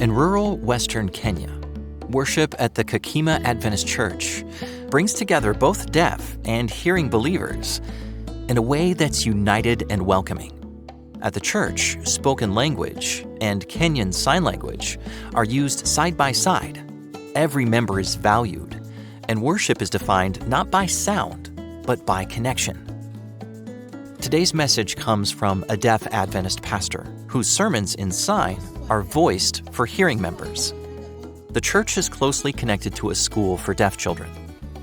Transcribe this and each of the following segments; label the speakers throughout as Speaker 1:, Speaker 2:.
Speaker 1: In rural western Kenya, worship at the Kakima Adventist Church brings together both deaf and hearing believers in a way that's united and welcoming. At the church, spoken language and Kenyan Sign Language are used side by side. Every member is valued, and worship is defined not by sound, but by connection. Today's message comes from a deaf Adventist pastor whose sermons in sign are voiced for hearing members. The church is closely connected to a school for deaf children,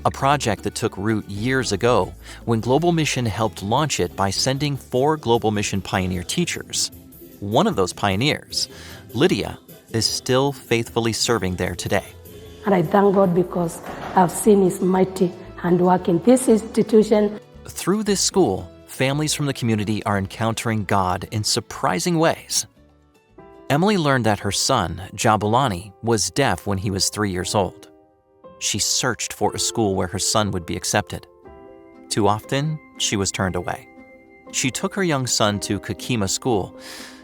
Speaker 1: a project that took root years ago when Global Mission helped launch it by sending 4 Global Mission pioneer teachers. One of those pioneers, Lydia, is still faithfully serving there today.
Speaker 2: And I thank God because I've seen His mighty hand work in this institution.
Speaker 1: Through this school, families from the community are encountering God in surprising ways. Emily learned that her son, Jabulani, was deaf when he was 3 years old. She searched for a school where her son would be accepted. Too often, she was turned away. She took her young son to Kakima School,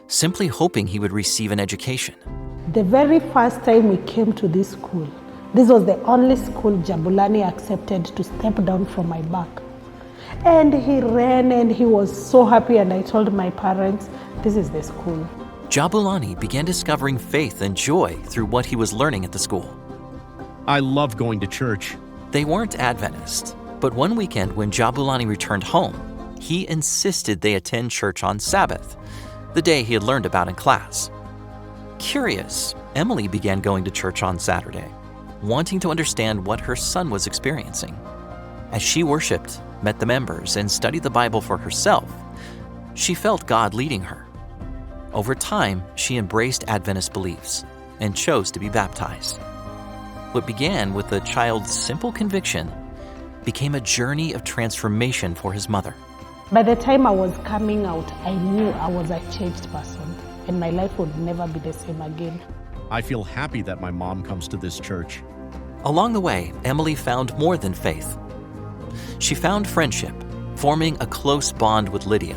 Speaker 1: simply hoping he would receive an education.
Speaker 3: The very first time we came to this school, this was the only school Jabulani accepted to step down from my back. And he ran and he was so happy, and I told my parents, this is the school.
Speaker 1: Jabulani began discovering faith and joy through what he was learning at the school.
Speaker 4: I love going to church.
Speaker 1: They weren't Adventist, but one weekend when Jabulani returned home, he insisted they attend church on Sabbath, the day he had learned about in class. Curious, Emily began going to church on Saturday, wanting to understand what her son was experiencing. As she worshiped, met the members, and studied the Bible for herself, she felt God leading her. Over time, she embraced Adventist beliefs and chose to be baptized. What began with the child's simple conviction became a journey of transformation for his mother.
Speaker 3: By the time I was coming out, I knew I was a changed person, and my life would never be the same again.
Speaker 4: I feel happy that my mom comes to this church.
Speaker 1: Along the way, Emily found more than faith. She found friendship, forming a close bond with Lydia.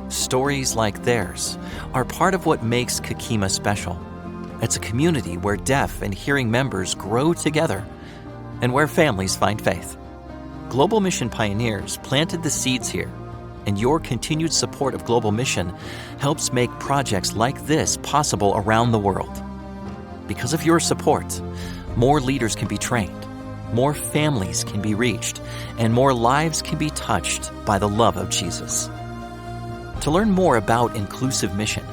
Speaker 1: Stories like theirs are part of what makes Kakima special. It's a community where deaf and hearing members grow together and where families find faith. Global Mission pioneers planted the seeds here, and your continued support of Global Mission helps make projects like this possible around the world. Because of your support, more leaders can be trained, more families can be reached, and more lives can be touched by the love of Jesus. To learn more about Inclusive Mission,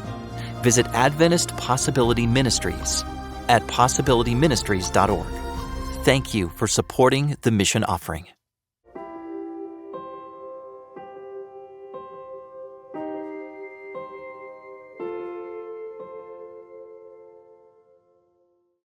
Speaker 1: visit Adventist Possibility Ministries at possibilityministries.org. Thank you for supporting the mission offering.